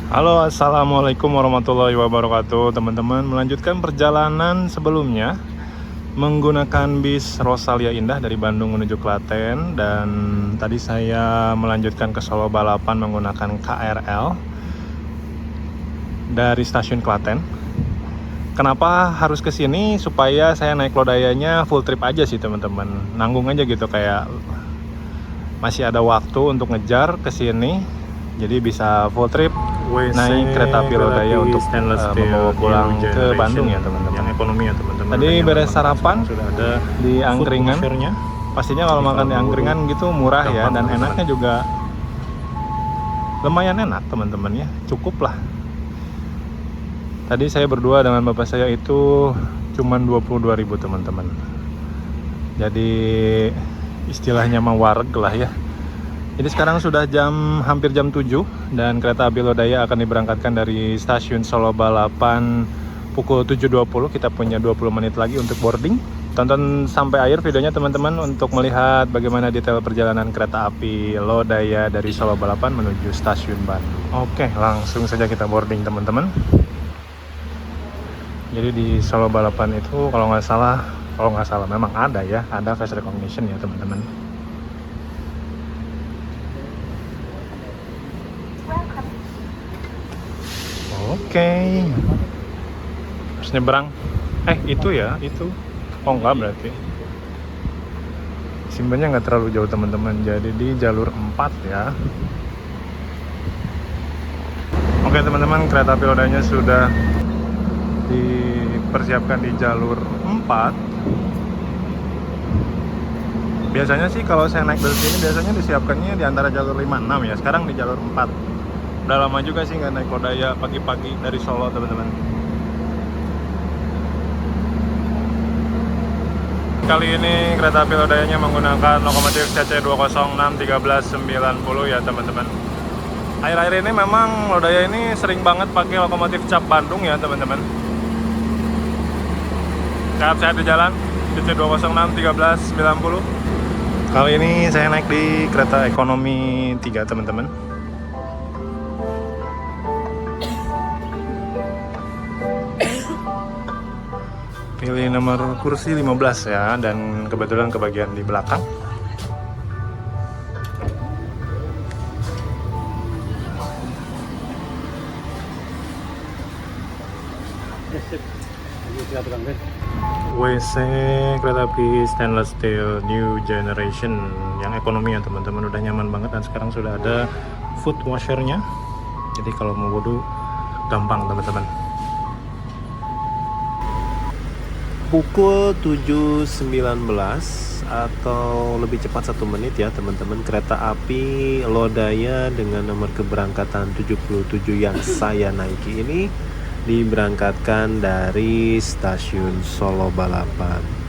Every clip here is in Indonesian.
Halo, assalamualaikum warahmatullahi wabarakatuh. Teman-teman, melanjutkan perjalanan sebelumnya menggunakan bis Rosalia Indah dari Bandung menuju Klaten. Dan tadi saya melanjutkan ke Solo Balapan menggunakan KRL dari stasiun Klaten. Kenapa harus ke sini? Supaya saya naik lodayanya full trip aja sih teman-teman. Nanggung aja gitu, kayak masih ada waktu untuk ngejar ke sini. Jadi bisa full trip naik kereta api Lodaya untuk membawa pulang ke Bandung ya teman-teman. Yang ekonomi ya teman-teman. Tadi beres sarapan sudah ada di angkringan. Pastinya kalau makan di angkringan gitu murah ya, dan enaknya juga lumayan enak teman-teman ya. Cukup lah. Tadi saya berdua dengan bapak saya itu cuman 22.000 teman-teman. Jadi istilahnya mah wareg lah ya. Jadi sekarang sudah hampir jam 7 dan kereta api Lodaya akan diberangkatkan dari stasiun Solo Balapan pukul 7.20. Kita punya 20 menit lagi untuk boarding. Tonton sampai akhir videonya teman-teman untuk melihat bagaimana detail perjalanan kereta api Lodaya dari Solo Balapan menuju stasiun Bandung. Oke, langsung saja kita boarding teman-teman. Jadi di Solo Balapan itu kalau nggak salah memang ada ya, ada face recognition ya teman-teman. Oke. Terus nyebrang. Itu ya, itu. Oh enggak berarti. Simbannya nggak terlalu jauh teman-teman. Jadi di jalur 4 ya. Oke teman-teman, kereta api Lodanya sudah dipersiapkan di jalur 4. Biasanya sih kalau saya naik dari sini biasanya disiapkannya di antara jalur 5-6 ya. Sekarang di jalur 4. Udah lama juga sih nggak naik Lodaya pagi-pagi dari Solo teman-teman. Kali ini kereta api Lodayanya menggunakan lokomotif CC206-1390 ya teman-teman. Akhir-akhir ini memang Lodaya ini sering banget pakai lokomotif cap Bandung ya teman-teman. Sehat-sehat di jalan, CC206-1390. Kali ini saya naik di kereta ekonomi 3 teman-teman. Pilih nomor kursi 15 ya, dan kebetulan kebagian di belakang. WC kereta api stainless steel new generation yang ekonomi ya teman-teman, udah nyaman banget, dan sekarang sudah ada foot washernya. Jadi kalau mau wudhu gampang teman-teman. Pukul 7.19 atau lebih cepat 1 menit ya teman-teman, kereta api Lodaya dengan nomor keberangkatan 77 yang saya naiki ini diberangkatkan dari stasiun Solo Balapan.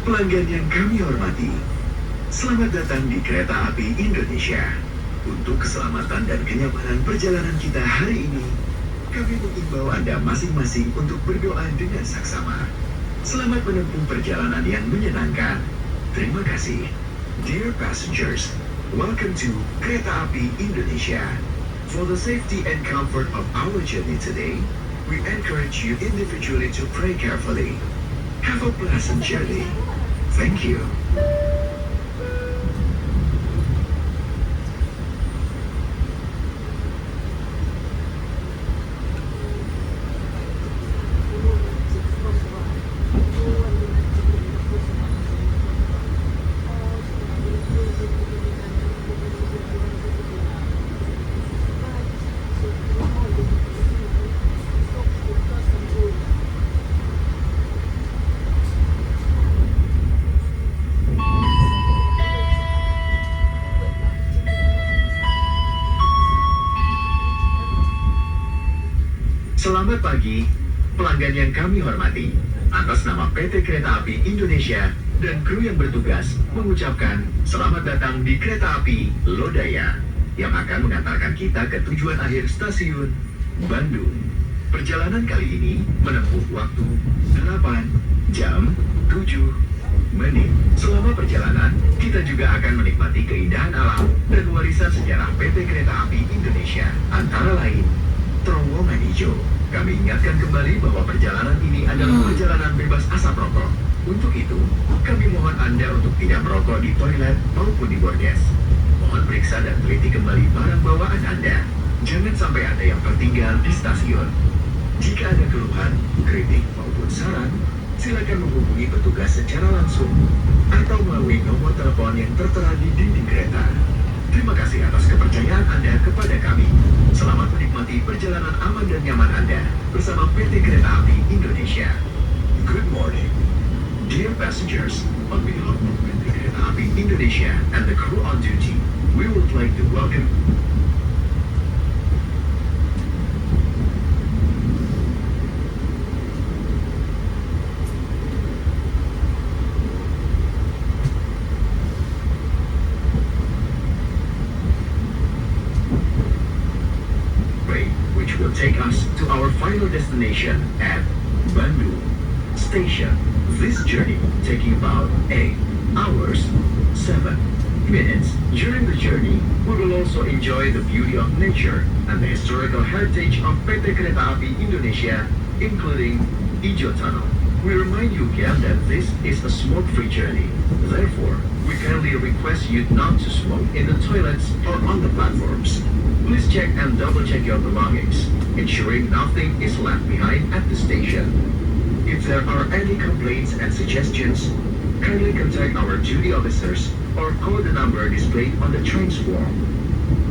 Pelanggan yang kami hormati, selamat datang di Kereta Api Indonesia. Untuk keselamatan dan kenyamanan perjalanan kita hari ini, kami mengimbau Anda masing-masing untuk berdoa dengan saksama. Selamat menempuh perjalanan yang menyenangkan. Terima kasih. Dear passengers, welcome to Kereta Api Indonesia. For the safety and comfort of our journey today, we encourage you individually to pray carefully. Have a pleasant journey. Thank you. Selamat pagi, pelanggan yang kami hormati. Atas nama PT Kereta Api Indonesia, dan kru yang bertugas mengucapkan selamat datang di kereta api Lodaya yang akan mengantarkan kita ke tujuan akhir stasiun Bandung. Perjalanan kali ini menempuh waktu 8 jam 7 menit. Selama perjalanan, kita juga akan menikmati keindahan alam dan warisan sejarah PT Kereta Api Indonesia. Antara lain, terowongan hijau. Kami ingatkan kembali bahwa perjalanan ini adalah perjalanan bebas asap rokok. Untuk itu, kami mohon Anda untuk tidak merokok di toilet maupun di bordes. Mohon periksa dan teliti kembali barang bawaan Anda. Jangan sampai ada yang tertinggal di stasiun. Jika ada keluhan, kritik maupun saran, silakan menghubungi petugas secara langsung atau melalui nomor telepon yang tertera di dinding kereta. Terima kasih atas kepercayaan Anda kepada kami. Selamat menikmati perjalanan aman dan nyaman Anda bersama PT Kereta Api Indonesia. Good morning, dear passengers. On behalf of PT Kereta Api Indonesia and the crew on duty, we would like to welcome. Which will take us to our final destination at Bandung Station. This journey taking about 8 hours 7 minutes. During the journey, we will also enjoy the beauty of nature and the historical heritage of PT Kereta Api Indonesia, including Ijo Tunnel. We remind you again that this is a smoke-free journey. Therefore, we kindly request you not to smoke in the toilets or on the platforms. Please check and double-check your belongings, ensuring nothing is left behind at the station. If there are any complaints and suggestions, kindly contact our duty officers or call the number displayed on the train's form.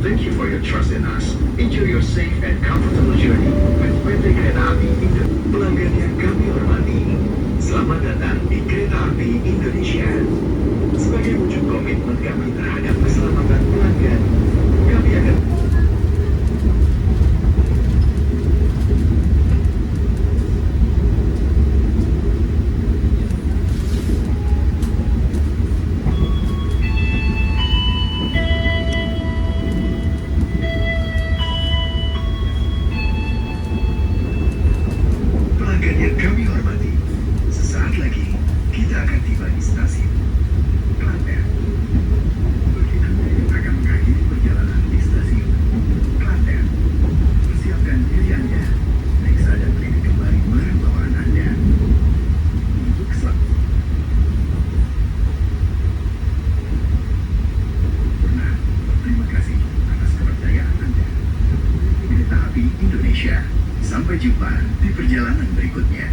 Thank you for your trust in us. Enjoy your safe and comfortable journey with PT Kereta Api Indonesia. Pelanggan yang kami hormati, selamat datang di Kereta Api Indonesia. Sebagai wujud komitmen kami terhadap keselamatan pelanggan, kami akan Sampai jumpa di perjalanan berikutnya.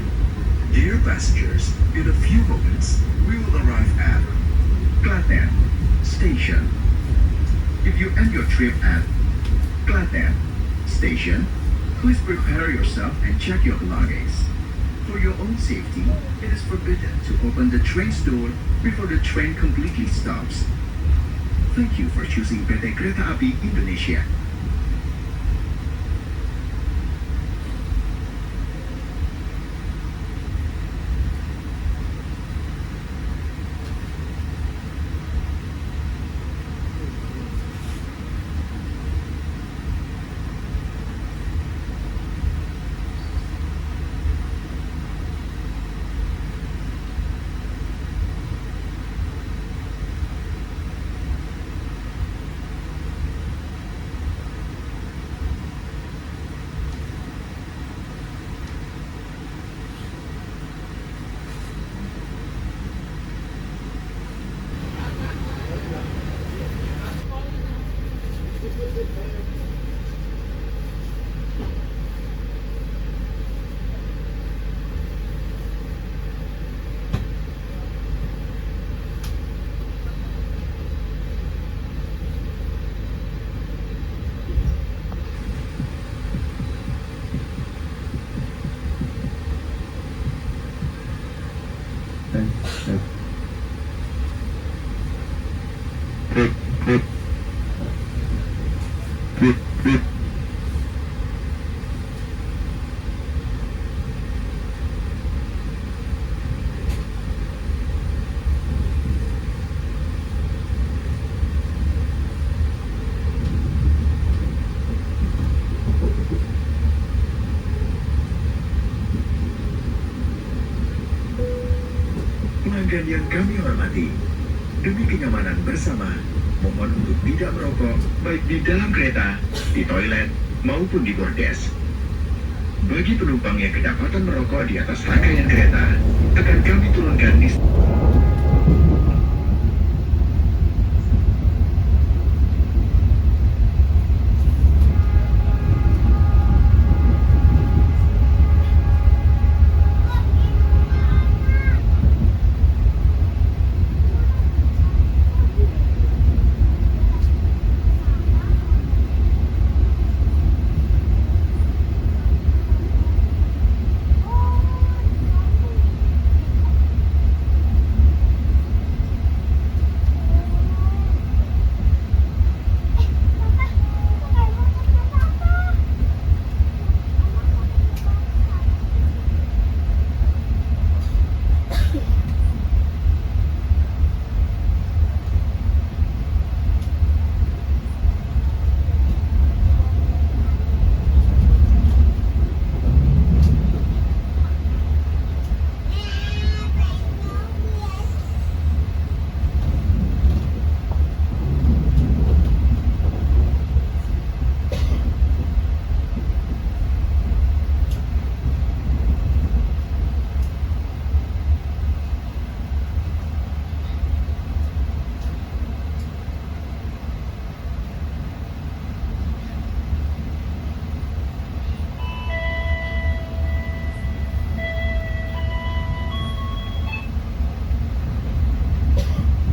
Dear passengers, in a few moments, we will arrive at Klaten Station. If you end your trip at Klaten Station, please prepare yourself and check your belongings. For your own safety, it is forbidden to open the train's door before the train completely stops. Thank you for choosing PT Kereta Api Indonesia. Pelanggan yang kami hormati, demi kenyamanan bersama, mohon untuk tidak merokok baik di dalam kereta, di toilet, maupun di bordes. Bagi penumpang yang kedapatan merokok di atas rangkaian kereta, akan kami turunkan di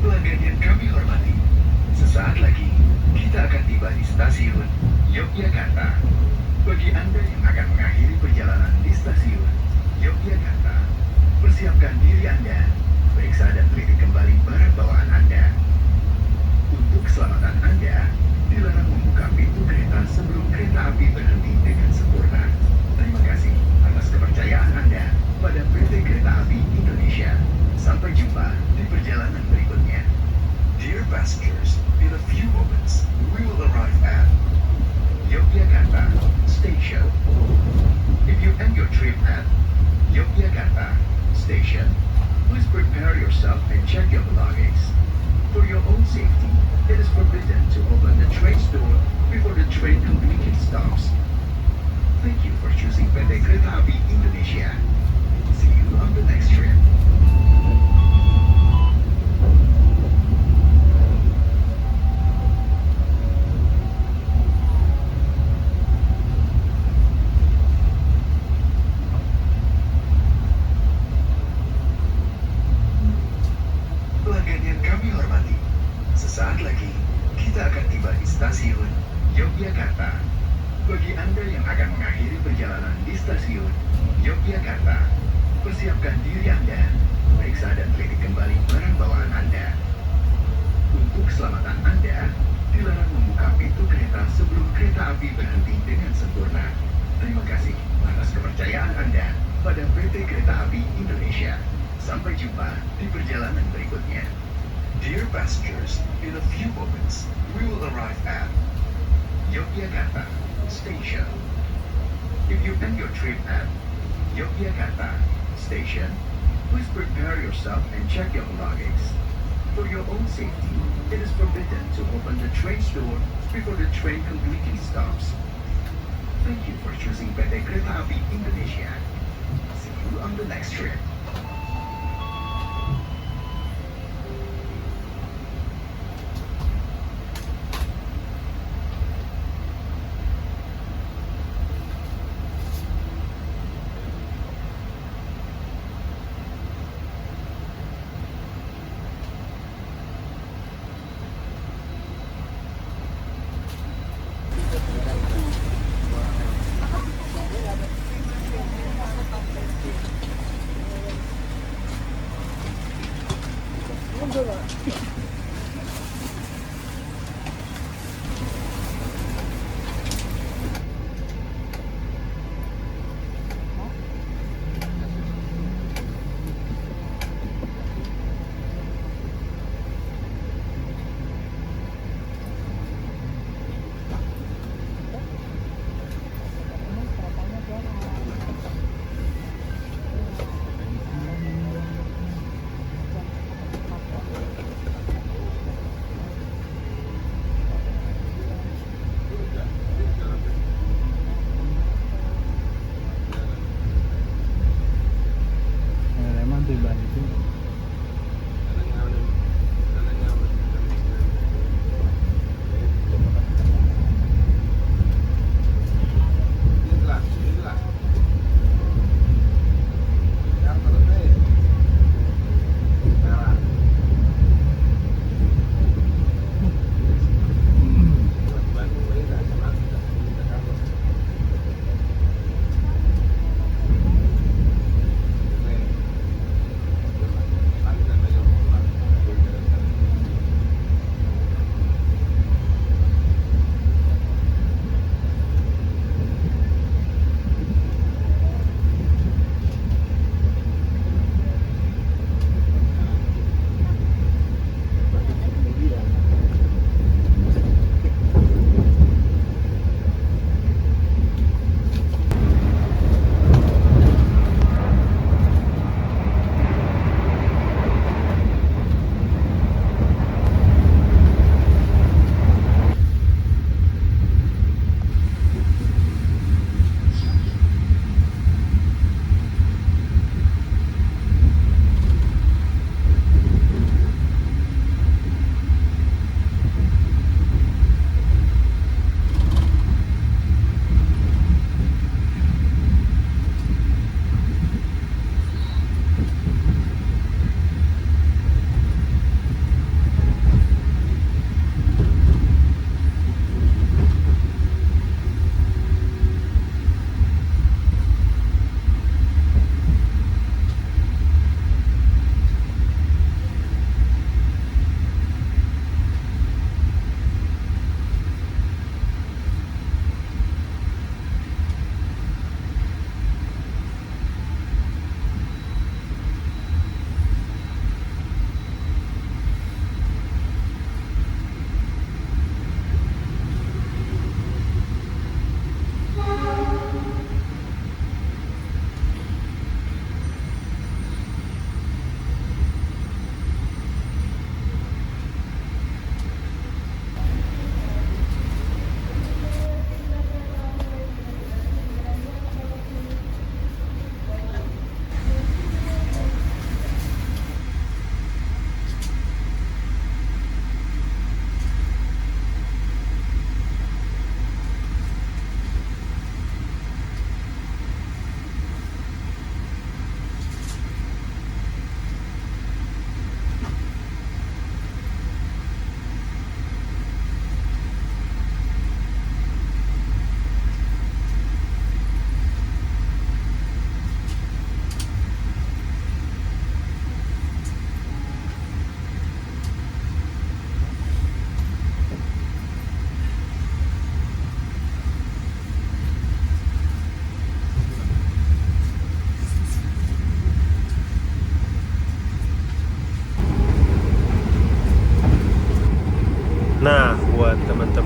pelanggan yang kami hormati. Sesaat lagi, kita akan tiba di stasiun Yogyakarta. Bagi Anda yang akan mengakhiri perjalanan di stasiun Yogyakarta, persiapkan diri Anda, periksa dan teliti kembali barang bawaan Anda. Untuk keselamatan Anda, dilarang membuka pintu kereta sebelum kereta api berhenti dengan sempurna. Terima kasih atas kepercayaan Anda pada PT Kereta Api Indonesia. Sampai jumpa di perjalanan berikutnya. Dear passengers, in a few moments, we will arrive at Yogyakarta Station. If you end your trip at Yogyakarta Station, please prepare yourself and check your belongings. For your own safety, it is forbidden to open the train's door before the train completely stops. Thank you for choosing PT Kereta Api Indonesia. See you on the next trip. Pelanggan yang kami hormati, sesaat lagi kita akan tiba di stasiun Yogyakarta. Bagi Anda yang akan mengakhiri perjalanan di stasiun Yogyakarta, persiapkan diri Anda, periksa dan teliti kembali barang bawaan Anda. Untuk keselamatan Anda, dilarang membuka pintu kereta sebelum kereta api berhenti dengan sempurna. Terima kasih atas kepercayaan Anda pada PT Kereta Api Indonesia. Sampai jumpa di perjalanan berikutnya. Dear passengers, in a few moments, we will arrive at Yogyakarta Station. If you end your trip at Yogyakarta Station, please prepare yourself and check your belongings. For your own safety, it is forbidden to open the train's door before the train completely stops. Thank you for choosing PT Kereta Api Indonesia. See you on the next trip.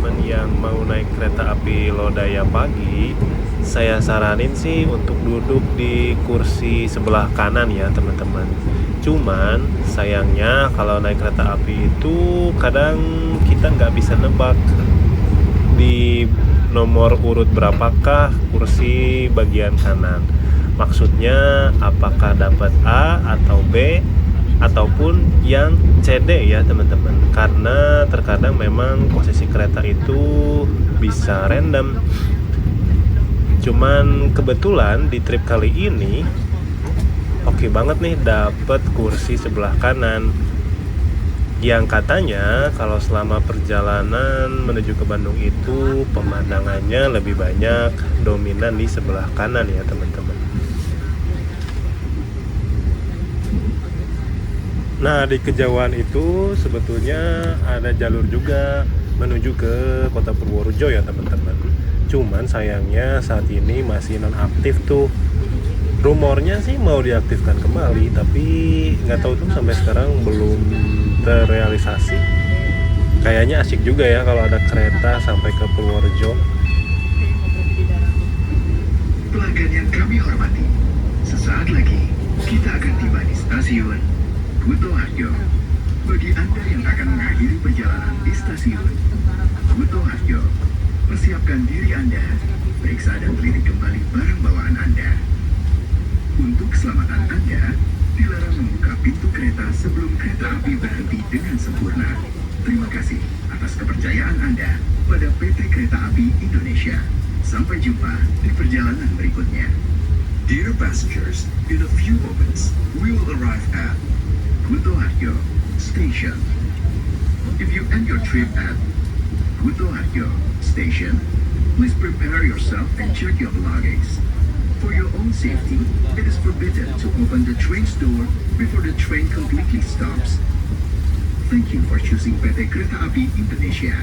teman-teman yang mau naik kereta api Lodaya pagi, saya saranin sih untuk duduk di kursi sebelah kanan ya teman-teman. Cuman sayangnya kalau naik kereta api itu kadang kita nggak bisa nebak di nomor urut berapakah kursi bagian kanan. Maksudnya apakah dapat A atau B ataupun yang CD ya teman-teman, karena terkadang memang posisi kereta itu bisa random. Cuman kebetulan di trip kali ini oke banget nih dapat kursi sebelah kanan, yang katanya kalau selama perjalanan menuju ke Bandung itu pemandangannya lebih banyak dominan di sebelah kanan ya teman-teman. Nah, di kejauhan itu sebetulnya ada jalur juga menuju ke Kota Purworejo ya teman-teman. Cuman sayangnya saat ini masih nonaktif tuh. Rumornya sih mau diaktifkan kembali, tapi nggak tahu tuh sampai sekarang belum terrealisasi. Kayaknya asik juga ya kalau ada kereta sampai ke Purworejo. Pelanggan yang kami hormati, sesaat lagi kita akan tiba di stasiun Kutoarjo. Bagi Anda yang akan mengakhiri perjalanan di stasiun Kutoarjo, persiapkan diri Anda, periksa dan teliti kembali barang bawaan Anda. Untuk keselamatan Anda, dilarang membuka pintu kereta sebelum kereta api berhenti dengan sempurna. Terima kasih atas kepercayaan Anda pada PT Kereta Api Indonesia. Sampai jumpa di perjalanan berikutnya. Dear passengers, in a few moments, we will arrive at Kutoarjo Station. If you end your trip at Kutoarjo Station, please prepare yourself and check your belongings. For your own safety, it is forbidden to open the train's door before the train completely stops. Thank you for choosing PT Kereta Api Indonesia.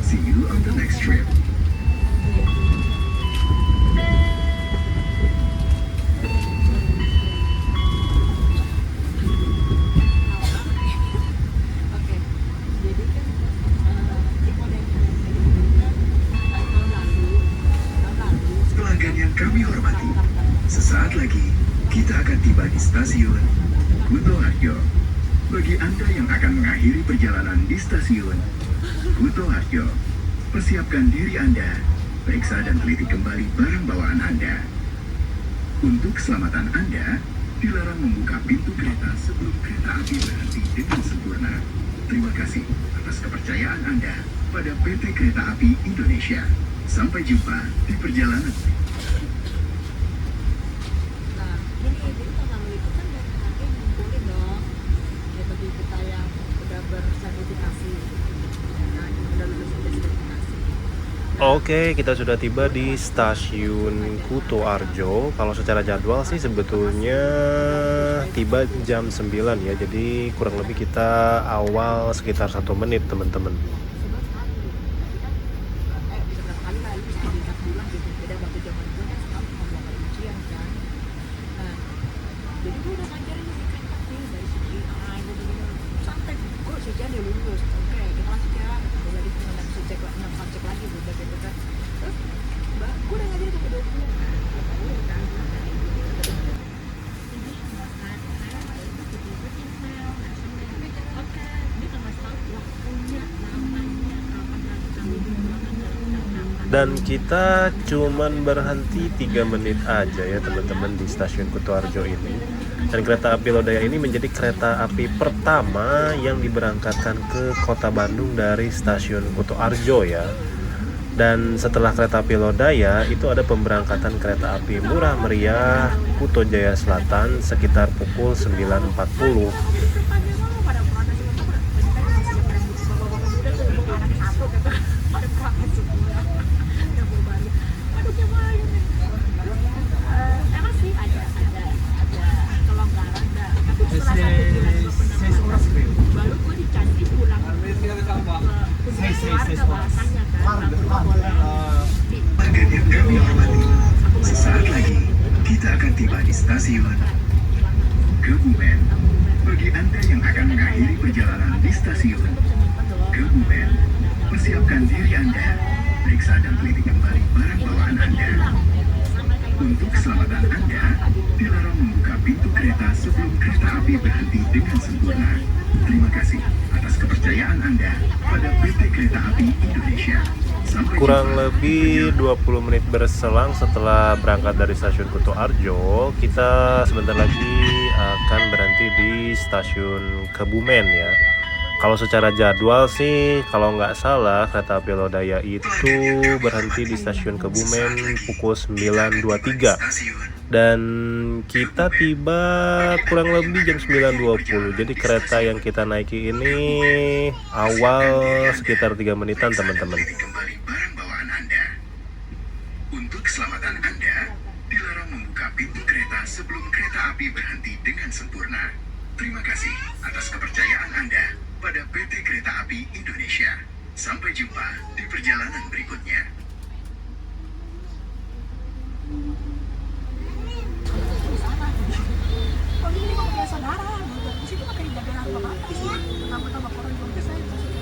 See you on the next trip. Kami hormati, sesaat lagi kita akan tiba di stasiun Kutoarjo. Bagi Anda yang akan mengakhiri perjalanan di stasiun Kutoarjo, persiapkan diri Anda, periksa dan teliti kembali barang bawaan Anda. Untuk keselamatan Anda, dilarang membuka pintu kereta sebelum kereta api berhenti dengan sempurna. Terima kasih atas kepercayaan Anda pada PT Kereta Api Indonesia. Sampai jumpa di perjalanan. Oke, kita sudah tiba di stasiun Kutoarjo. Kalau secara jadwal sih sebetulnya tiba jam 9 ya. Jadi kurang lebih kita awal sekitar 1 menit teman-teman. Dan kita cuman berhenti 3 menit aja ya teman-teman di stasiun Kutoarjo ini. Dan kereta api Lodaya ini menjadi kereta api pertama yang diberangkatkan ke kota Bandung dari stasiun Kutoarjo ya. Dan setelah kereta api Lodaya itu ada pemberangkatan kereta api murah meriah Kuto Jaya Selatan sekitar pukul 9.40. Sesaat lagi kita akan tiba di stasiun Kebumen. Bagi Anda yang akan mengakhiri perjalanan di stasiun Kebumen, persiapkan Persiapkan diri Anda. Periksa dan teliti kembali barang bawaan Anda. Untuk keselamatan Anda, dilarang membuka pintu kereta sebelum kereta api berhenti dengan sempurna. Terima kasih atas kepercayaan Anda pada PT Kereta Api Indonesia. Sampai Kurang jumpa. lebih 20 menit berselang setelah berangkat dari stasiun Kuto Arjo, kita sebentar lagi akan berhenti di stasiun Kebumen ya. Kalau secara jadwal sih, kalau nggak salah kereta api Lodaya itu berhenti di stasiun Kebumen pukul 9.23 dan kita tiba kurang lebih jam 9.20. Jadi kereta yang kita naiki ini awal sekitar 3 menitan teman-teman. Kembali barang bawaan Anda. Untuk keselamatan Anda, dilarang membuka pintu kereta sebelum kereta api berhenti dengan sempurna. Terima kasih atas kepercayaan Anda pada PT Kereta Api Indonesia. Sampai jumpa di perjalanan berikutnya. Kalau ini mah kayak saudara, di situ mah kayak jaga bapak di sini. Tambah-tambah orang juga saya masih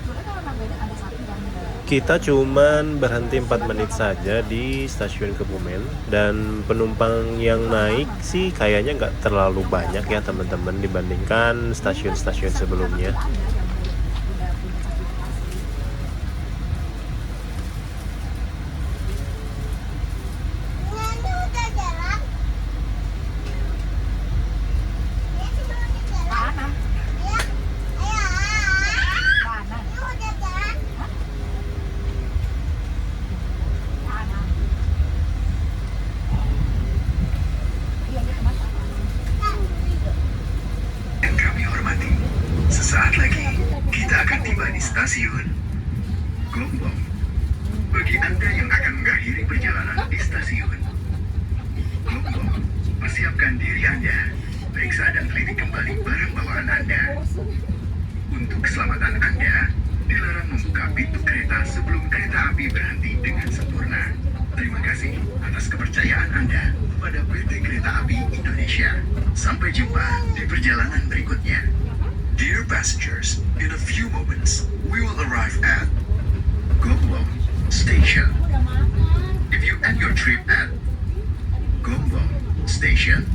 sebetulnya kalau ada satu yang Kita cuman berhenti 4 menit saja di stasiun Kebumen dan penumpang yang naik sih kayaknya nggak terlalu banyak ya teman-teman dibandingkan stasiun-stasiun sebelumnya. Yang kami hormati, sesaat lagi kita akan tiba di stasiun Gombong. Bagi Anda yang akan mengakhiri perjalanan di stasiun Gombong, persiapkan diri Anda. Periksa dan teliti kembali barang bawaan Anda. Untuk keselamatan Anda, dilarang membuka pintu kereta sebelum kereta api berhenti dengan sempurna. Terima kasih atas kepercayaan Anda pada PT Kereta Api Indonesia. Sampai jumpa di perjalanan berikutnya. Dear passengers, in a few moments, we will arrive at Gombong Station. If you end your trip at Gombong Station,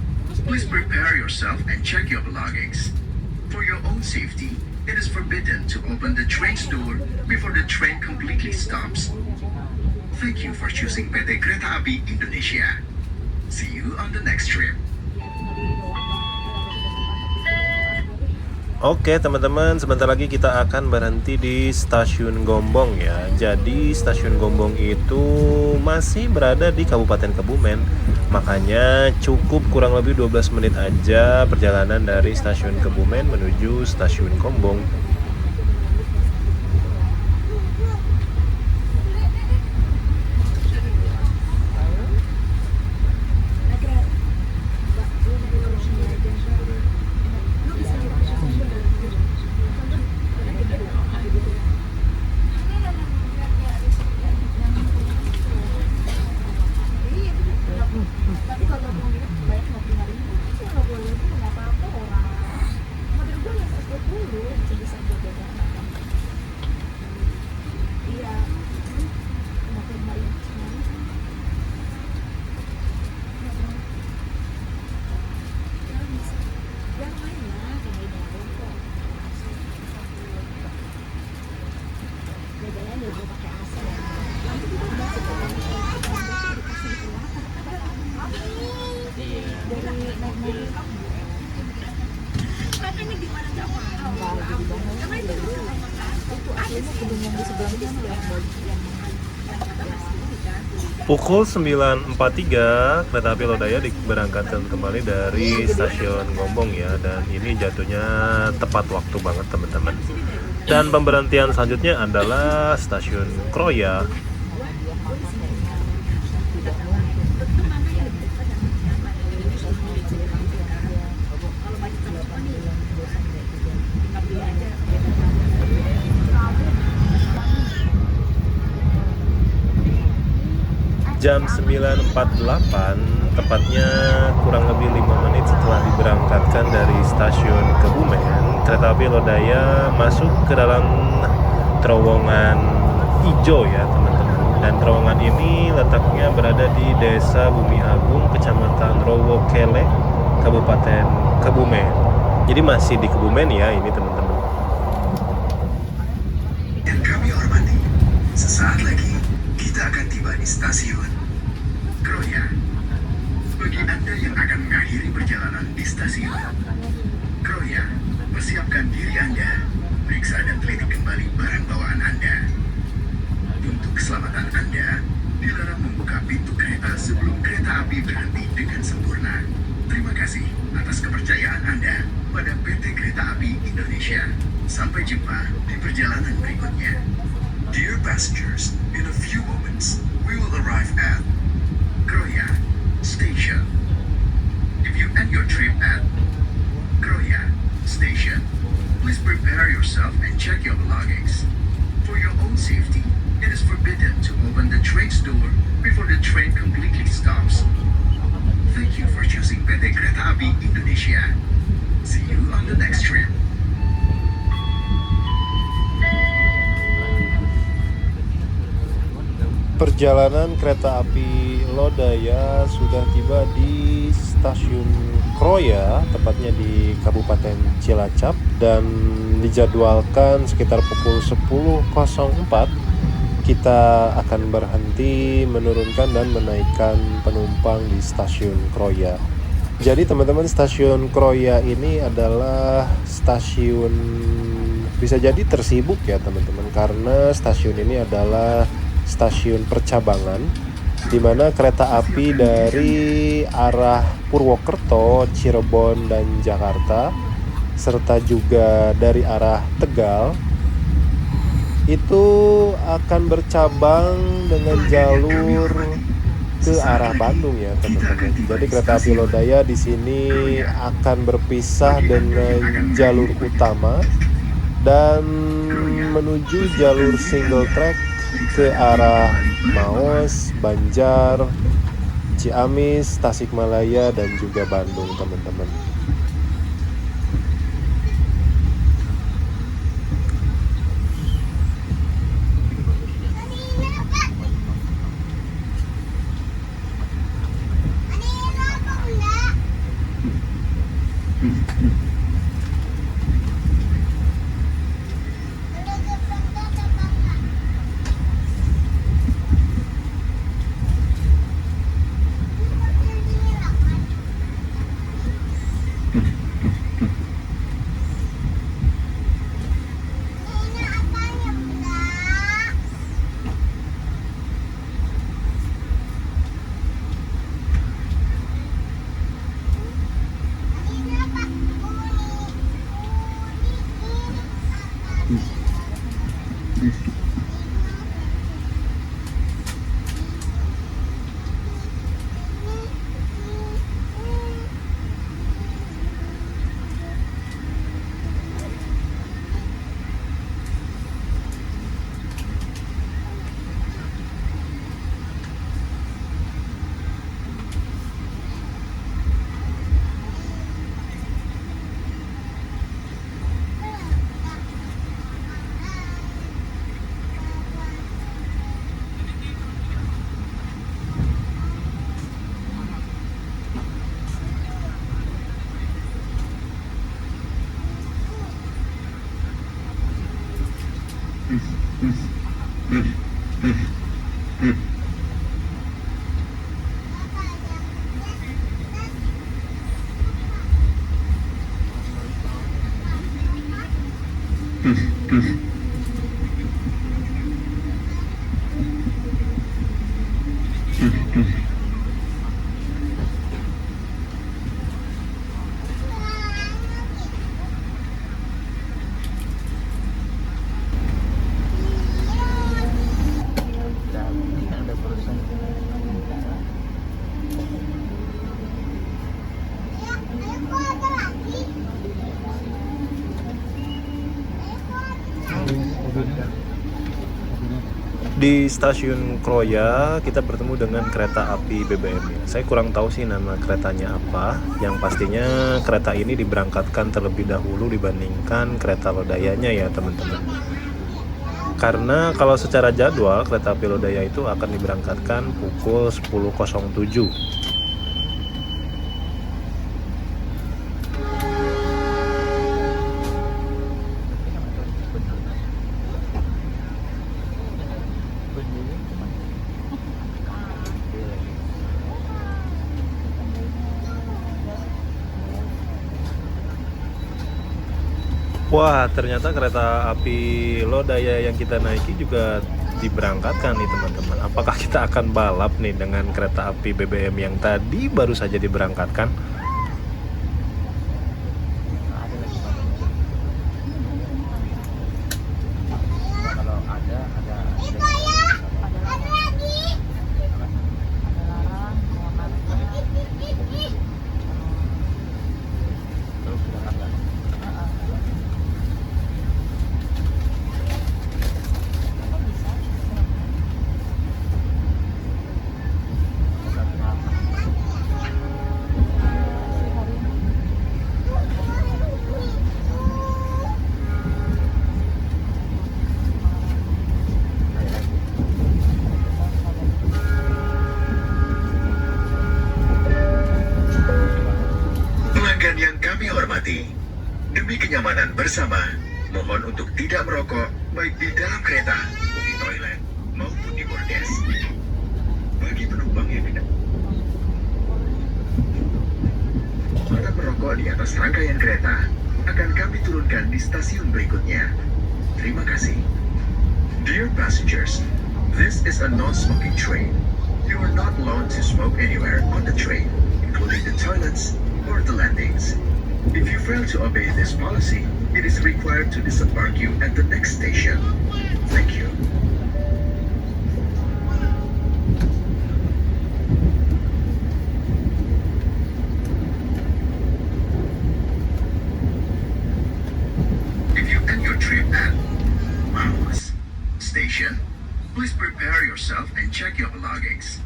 please prepare yourself and check your belongings. For your own safety, it is forbidden to open the train's door before the train completely stops. Thank you for choosing PT Kereta Api Indonesia. See you on the next trip. Oke teman-teman, sebentar lagi kita akan berhenti di stasiun Gombong ya. Jadi stasiun Gombong itu masih berada di Kabupaten Kebumen. Makanya cukup kurang lebih 12 menit aja perjalanan dari stasiun Kebumen menuju stasiun Gombong. Pukul 9.43 kereta api Lodaya diberangkatkan kembali dari stasiun Gombong ya, dan ini jatuhnya tepat waktu banget teman-teman. Dan pemberhentian selanjutnya adalah stasiun Kroya. Jam 9.48, tepatnya kurang lebih 5 menit setelah diberangkatkan dari stasiun Kebumen, kereta api Lodaya masuk ke dalam terowongan hijau ya teman-teman. Dan terowongan ini letaknya berada di Desa Bumi Agung, Kecamatan Rowokele, Kabupaten Kebumen. Jadi masih di Kebumen ya ini teman-teman. Dan kami hormati, sesaat lagi kita akan tiba di stasiun Kroya. Bagi Anda yang akan mengakhiri perjalanan di stasiun Kroya, persiapkan diri Anda, periksa dan teliti kembali barang bawaan Anda. Untuk keselamatan Anda, dilarang membuka pintu kereta sebelum kereta api berhenti dengan sempurna. Terima kasih atas kepercayaan Anda pada PT Kereta Api Indonesia. Sampai jumpa di perjalanan berikutnya. Dear passengers, in a few moments, we will arrive at Kroya Station. If you end your trip at Kroya Station, please prepare yourself and check your belongings. For your own safety, it is forbidden to open the train's door before the train completely stops. Thank you for choosing PT Kereta Api Indonesia. See you on the next trip. Perjalanan kereta api Lodaya sudah tiba di stasiun Kroya, tepatnya di Kabupaten Cilacap, dan dijadwalkan sekitar pukul 10.04 kita akan berhenti menurunkan dan menaikkan penumpang di stasiun Kroya. Jadi teman-teman, stasiun Kroya ini adalah stasiun bisa jadi tersibuk ya teman-teman, karena stasiun ini adalah stasiun percabangan di mana kereta api dari arah Purwokerto, Cirebon dan Jakarta serta juga dari arah Tegal itu akan bercabang dengan jalur ke arah Bandung ya teman-teman. Jadi kereta api Lodaya di sini akan berpisah dengan jalur utama dan menuju jalur single track ke arah Maos, Banjar, Ciamis, Tasikmalaya dan juga Bandung teman-teman. Di stasiun Kroya kita bertemu dengan kereta api BBM ya. Saya kurang tahu sih nama keretanya apa. Yang pastinya kereta ini diberangkatkan terlebih dahulu dibandingkan kereta Lodayanya ya teman-teman. Karena kalau secara jadwal kereta api Lodaya itu akan diberangkatkan pukul 10.07. Wah, ternyata kereta api Lodaya yang kita naiki juga diberangkatkan nih teman-teman. Apakah kita akan balap nih dengan kereta api BBM yang tadi baru saja diberangkatkan? Pelanggan yang kami hormati, demi kenyamanan bersama, mohon untuk tidak merokok baik di dalam kereta, di toilet, maupun di bordes. Bagi penumpang yang tidak tetap merokok di atas rangkaian kereta, akan kami turunkan di stasiun berikutnya. Terima kasih. Dear passengers, this is a non-smoking train. You are not allowed to smoke anywhere on the train, including the toilets or the landings. If you fail to obey this policy, it is required to disembark you at the next station. Thank you. If you end your trip at Maus station, please prepare yourself and check your belongings.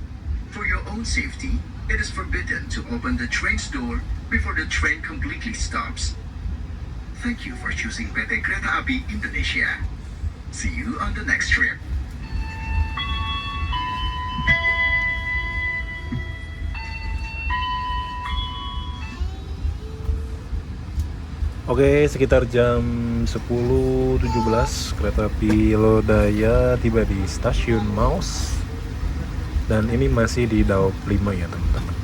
For your own safety, it is forbidden to open the train's door before the train completely stops. Thank you for choosing PT Kereta Api Indonesia. See you on the next trip. Oke, sekitar jam 10.17 kereta api Lodaya tiba di stasiun Maus. Dan ini masih di Daop 5 ya teman-teman.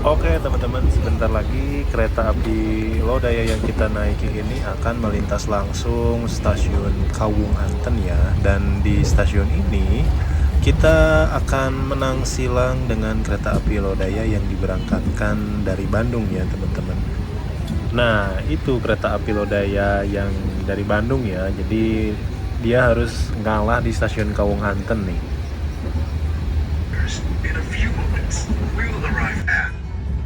Oke teman-teman, sebentar lagi kereta api Lodaya yang kita naiki ini akan melintas langsung stasiun Kawung Anten ya. Dan di stasiun ini kita akan menang silang dengan kereta api Lodaya yang diberangkatkan dari Bandung ya teman-teman. Nah itu kereta api Lodaya yang dari Bandung ya. Jadi dia harus ngalah di stasiun Kawunghanten nih. In a few moments, we will arrive at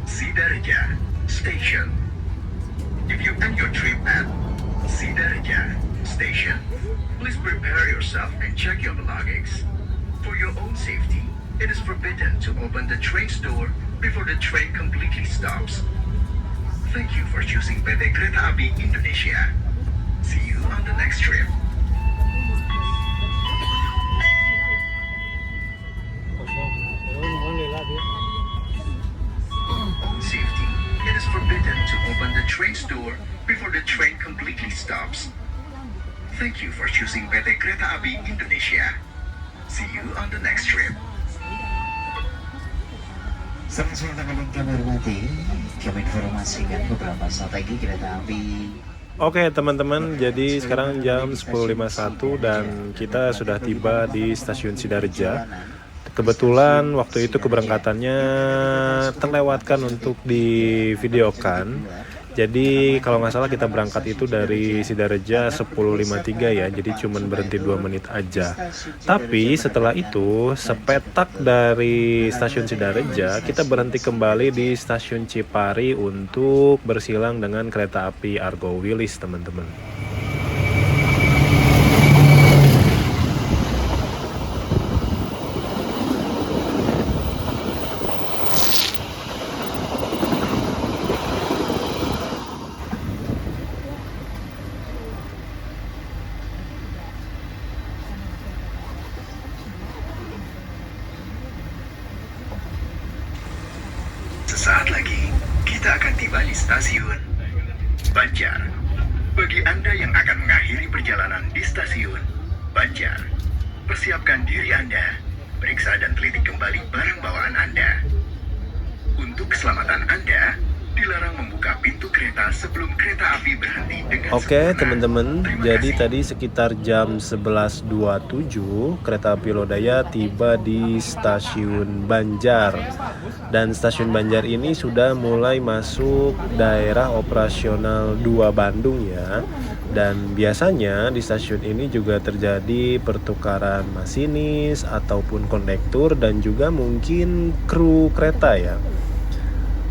Sidareja Station. If you end your trip at Sidareja Station, please prepare yourself and check your belongings. For your own safety, it is forbidden to open the train's door before the train completely stops. Thank you for choosing PT Kereta Api Indonesia. See you on the next trip. Safety. It is forbidden to open the train's door before the train completely stops. Thank you for choosing PT Kereta Api Indonesia. See you on the next trip. Selamat teman-teman kami hormati, kami informasikan beberapa strategi kereta api. Oke teman-teman, jadi sekarang jam 10.51 dan kita sudah tiba di stasiun Sidareja. Kebetulan waktu itu keberangkatannya terlewatkan untuk divideokan. Jadi kalau nggak salah kita berangkat itu dari Sidareja 10.53 ya, jadi cuman berhenti 2 menit aja. Tapi setelah itu sepetak dari stasiun Sidareja kita berhenti kembali di stasiun Cipari untuk bersilang dengan kereta api Argo Wilis teman-teman. Sesaat lagi, kita akan tiba di stasiun Banjar. Bagi Anda yang akan mengakhiri perjalanan di stasiun Banjar, persiapkan diri Anda, periksa dan teliti kembali barang bawaan Anda. Untuk keselamatan Anda, dilarang membuka pintu kereta sebelum kereta api berhenti dengan Oke sempurna. teman-teman, Terima jadi kasih. tadi sekitar jam 11.27 kereta api Lodaya tiba di stasiun Banjar. Dan stasiun Banjar ini sudah mulai masuk daerah operasional 2 Bandung ya. Dan biasanya di stasiun ini juga terjadi pertukaran masinis ataupun kondektur dan juga mungkin kru kereta ya.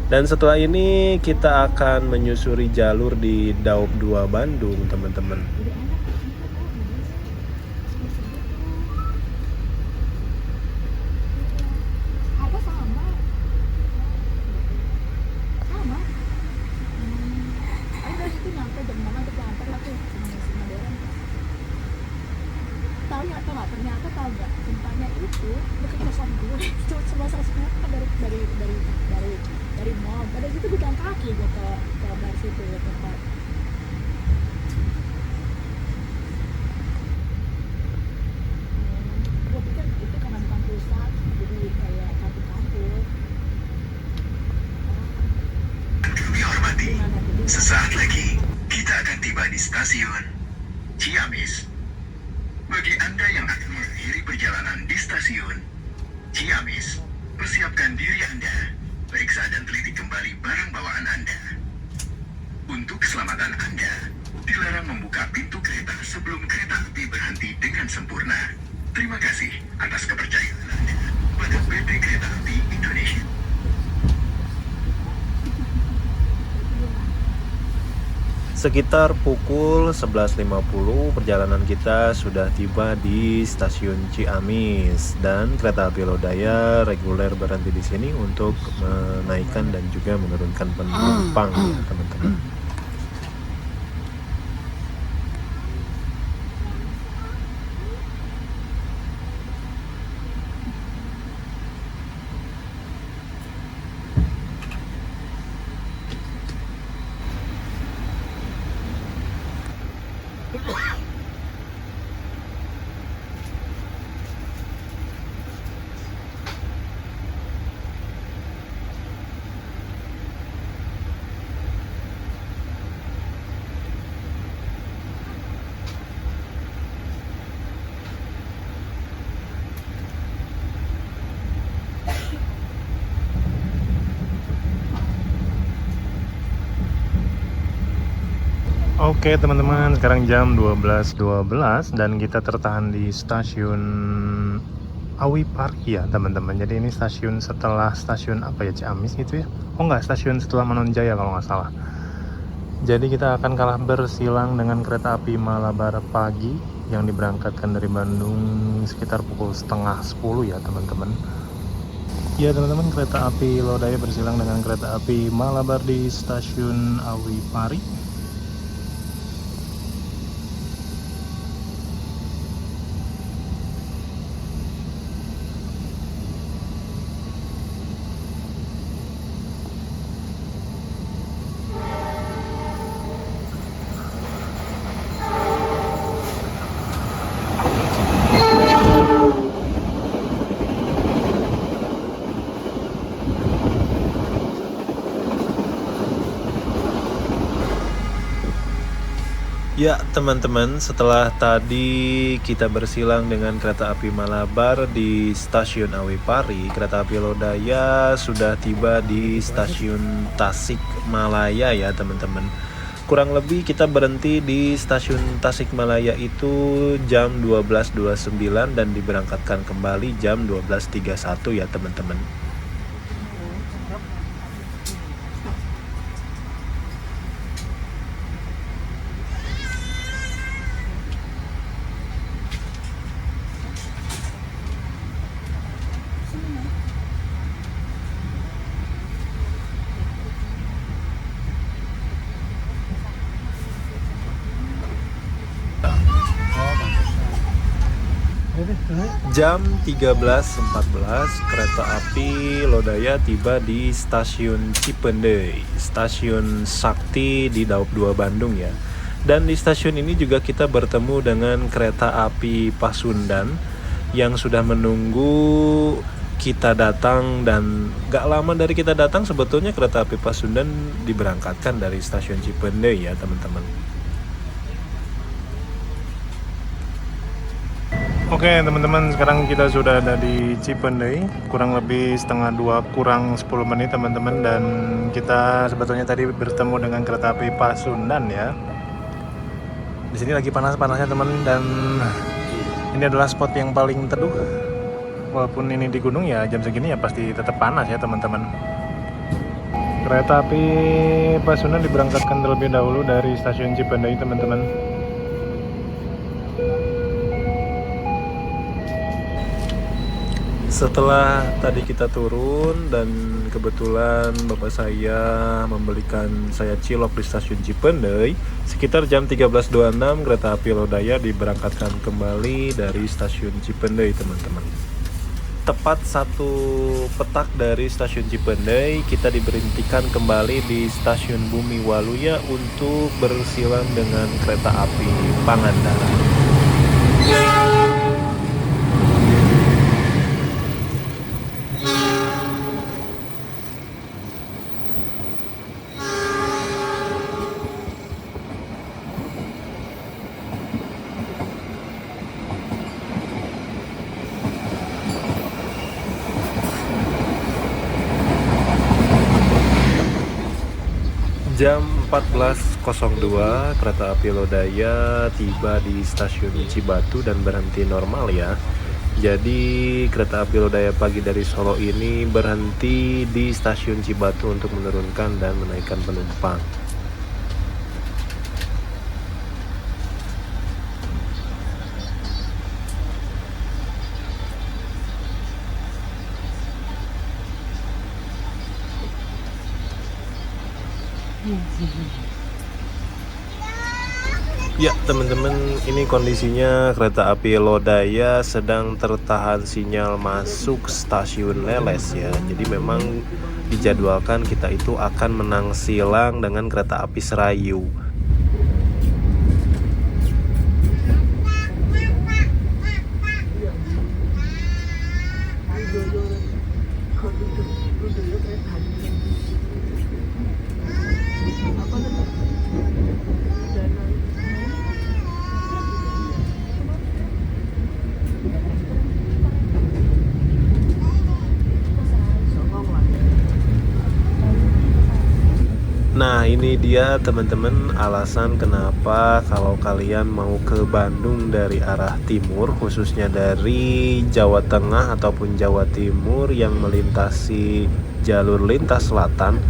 Dan setelah ini kita akan menyusuri jalur di Daop 2 Bandung teman-teman. Ada sama. Sama. Aku dari situ nyampe jam 6 untuk lantar aku cuma ngisi modern. Tahu nggak tempatnya itu dekat kosan gue. Cuma 100 meter dari mall. Dari situ gue jalan kaki gue ke dari situ ke tempat. Gue pikir itu karena bukan pusat, jadi kayak satu kampus. Kami hormati, sesaat lagi kita akan tiba di stasiun Ciamis. Bagi Anda yang akan mengakhiri perjalanan di stasiun Ciamis, persiapkan diri Anda, periksa dan teliti kembali barang bawaan Anda. Untuk keselamatan Anda, dilarang membuka pintu kereta sebelum kereta api berhenti dengan sempurna. Terima kasih atas kepercayaan Anda pada PT Kereta Api Indonesia. Sekitar pukul 11.50 perjalanan kita sudah tiba di stasiun Ciamis dan kereta api Lodaya reguler berhenti di sini untuk menaikkan dan juga menurunkan penumpang ya teman-teman. Oke teman-teman, sekarang jam 12.12 dan kita tertahan di stasiun Awi Park ya teman-teman. Jadi ini stasiun setelah stasiun apa ya, Ciamis gitu ya. Oh enggak, stasiun setelah Manonjaya kalau nggak salah. Jadi kita akan kalah bersilang dengan kereta api Malabar pagi yang diberangkatkan dari Bandung sekitar pukul setengah 10 ya teman-teman. Ya teman-teman, kereta api Lodaya bersilang dengan kereta api Malabar di stasiun Awi Pari. Ya teman-teman, setelah tadi kita bersilang dengan kereta api Malabar di stasiun Awi Pari, kereta api Lodaya sudah tiba di stasiun Tasikmalaya ya teman-teman. Kurang lebih kita berhenti di stasiun Tasikmalaya itu jam 12.29 dan diberangkatkan kembali jam 12.31 ya teman-teman. Jam 13.14 kereta api Lodaya tiba di stasiun Cipendei, stasiun Sakti di Daup 2 Bandung ya. Dan di stasiun ini juga kita bertemu dengan kereta api Pasundan yang sudah menunggu kita datang, dan gak lama dari kita datang sebetulnya kereta api Pasundan diberangkatkan dari stasiun Cipendei ya teman-teman. Oke teman-teman, sekarang kita sudah ada di Cipendei, kurang lebih setengah 2 kurang 10 menit teman-teman. Dan kita sebetulnya tadi bertemu dengan kereta api Pasundan ya. Di sini lagi panas-panasnya teman, dan ini adalah spot yang paling teduh. Walaupun ini di gunung ya, jam segini ya pasti tetap panas ya teman-teman. Kereta api Pasundan diberangkatkan terlebih dahulu dari stasiun Cipendei teman-teman. Setelah tadi kita turun dan kebetulan bapak saya membelikan saya cilok di stasiun Cipendei, sekitar jam 13.26 kereta api Lodaya diberangkatkan kembali dari stasiun Cipendei teman-teman. Tepat 1 petak dari stasiun Cipendei, kita diberhentikan kembali di stasiun Bumi Waluya untuk bersilang dengan kereta api Pangandaran. Jam 14.02 kereta api Lodaya tiba di stasiun Cibatu dan berhenti normal ya. Jadi kereta api Lodaya pagi dari Solo ini berhenti di stasiun Cibatu untuk menurunkan dan menaikkan penumpang. Ya teman-teman, ini kondisinya kereta api Lodaya sedang tertahan sinyal masuk stasiun Leles ya. Jadi memang dijadwalkan kita itu akan menang silang dengan kereta api Serayu. Nah ini dia teman-teman alasan kenapa kalau kalian mau ke Bandung dari arah timur, khususnya dari Jawa Tengah ataupun Jawa Timur yang melintasi jalur lintas selatan,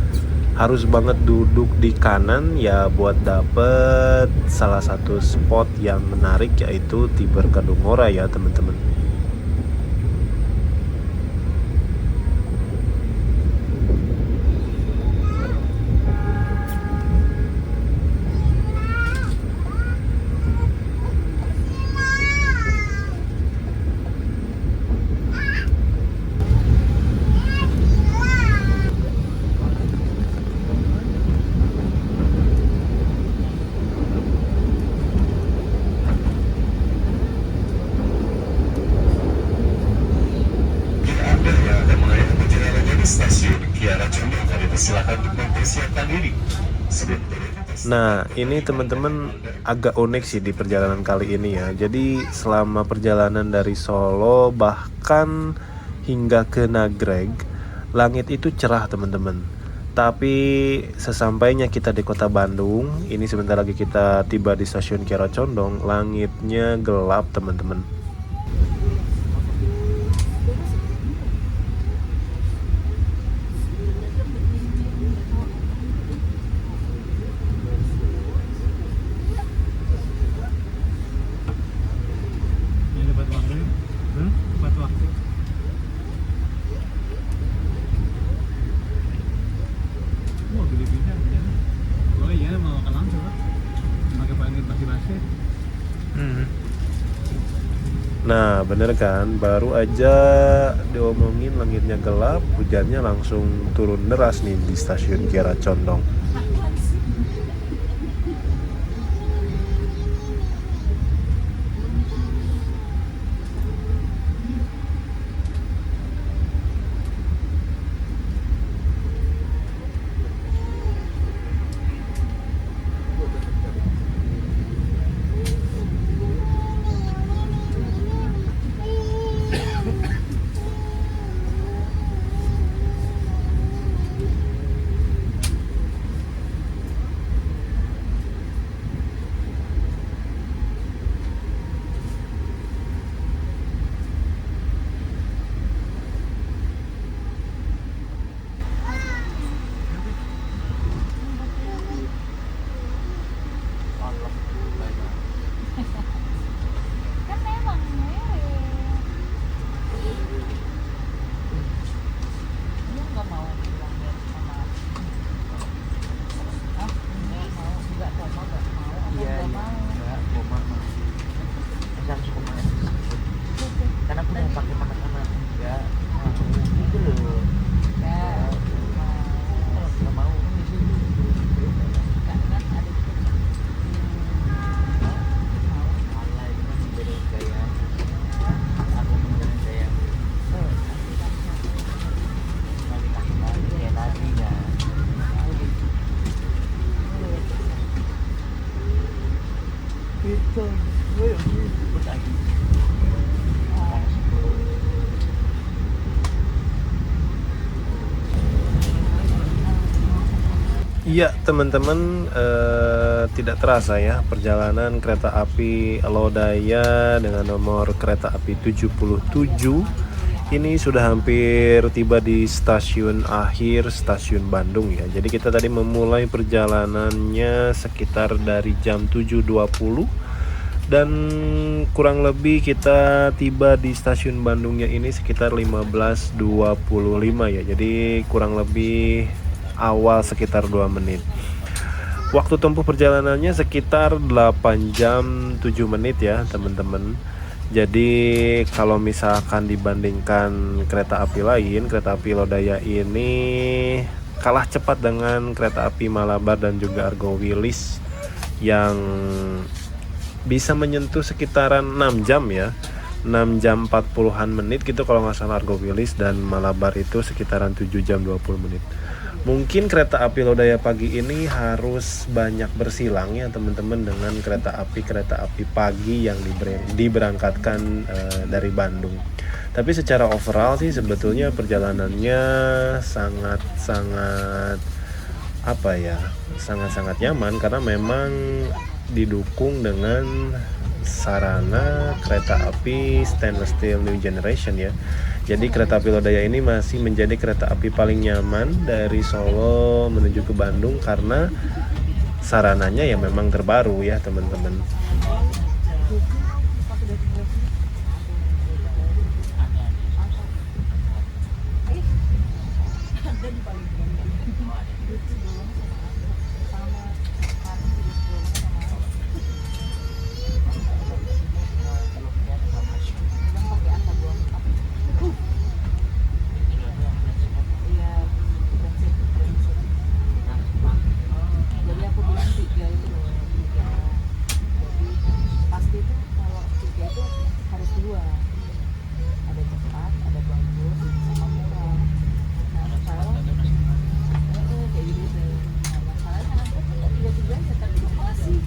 harus banget duduk di kanan ya buat dapet salah satu spot yang menarik, yaitu Tiber Kadungora ya teman-teman. Anda yang akan mengakhiri perjalanannya di stasiun Kiara Condong, kami persilakan untuk mempersiapkan diri. Sebelum Nah, ini teman-teman agak unik sih di perjalanan kali ini ya. Jadi selama perjalanan dari Solo bahkan hingga ke Nagreg, langit itu cerah teman-teman. Tapi sesampainya kita di kota Bandung, ini sebentar lagi kita tiba di stasiun Kiara Condong, langitnya gelap teman-teman. Tepat waktu. Wah, gede pisan ya. Oh iya, mau makan langsung lah. Pakai panggil basi-basi. Nah, bener kan? Baru aja diomongin langitnya gelap, hujannya langsung turun deras nih di stasiun Kiara Condong. Kan memang mirip. Lu nggak mau bilangnya sama ah nggak mau nggak mau nggak mau apa nggak mau Enggak, koma mah. Masa harus koma ya? Karena aku mau pakai mana-mana. Enggak, mau. Itu loh. nggak Enggak mau. nggak kan ada Alay, itu masih beda gaya. Aku beneran gaya. Mau dikasih lagi ya tadi ya. Itu, gue ikut lagi. Iya teman-teman, tidak terasa ya perjalanan kereta api Lodaya dengan nomor kereta api 77 ini sudah hampir tiba di stasiun akhir stasiun Bandung ya. Jadi kita tadi memulai perjalanannya sekitar dari jam 7.20 dan kurang lebih kita tiba di stasiun Bandungnya ini sekitar 15.25 ya. Jadi kurang lebih awal sekitar 2 menit. Waktu tempuh perjalanannya sekitar 8 jam 7 menit ya teman-teman. Jadi kalau misalkan dibandingkan kereta api lain, kereta api Lodaya ini kalah cepat dengan kereta api Malabar dan juga Argo Wilis yang bisa menyentuh sekitaran 6 jam ya. 6 jam 40-an menit gitu kalau nggak salah Argo Wilis, dan Malabar itu sekitaran 7 jam 20 menit. Mungkin kereta api Lodaya pagi ini harus banyak bersilang ya teman-teman dengan kereta api pagi yang diberangkatkan dari Bandung. Tapi secara overall sih sebetulnya perjalanannya sangat apa ya, sangat-sangat nyaman karena memang didukung dengan sarana kereta api stainless steel new generation ya. Jadi kereta api Lodaya ini masih menjadi kereta api paling nyaman dari Solo menuju ke Bandung karena sarananya ya memang terbaru ya teman-teman. Jadi aku bilang 3 itu loh, 3. Jadi pasti itu kalau 3 itu harus 2. Ada cepat, ada bagus, sama murah. Nah sekarang kayak gitu deh. Nah masalahnya kan aku tidak 3-3 aja, tapi masih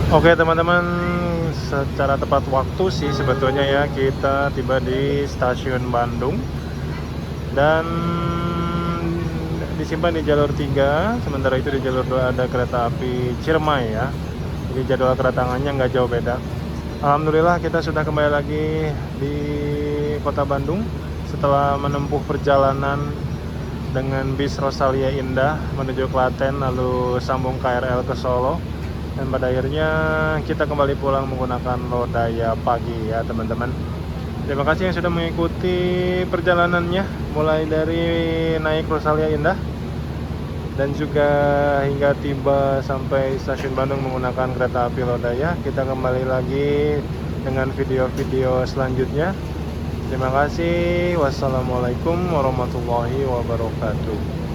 Oke teman-teman, secara tepat waktu sih sebetulnya ya kita tiba di stasiun Bandung dan disimpan di jalur 3, sementara itu di jalur 2 ada kereta api Ciremai ya. Jadi jadwal kedatangannya nggak jauh beda. Alhamdulillah kita sudah kembali lagi di kota Bandung setelah menempuh perjalanan dengan bis Rosalia Indah menuju Klaten lalu sambung KRL ke Solo. Dan pada akhirnya kita kembali pulang menggunakan Lodaya pagi ya teman-teman. Terima kasih yang sudah mengikuti perjalanannya mulai dari naik Rosalia Indah dan juga hingga tiba sampai stasiun Bandung menggunakan kereta api Lodaya. Kita kembali lagi dengan video-video selanjutnya. Terima kasih. Wassalamualaikum warahmatullahi wabarakatuh.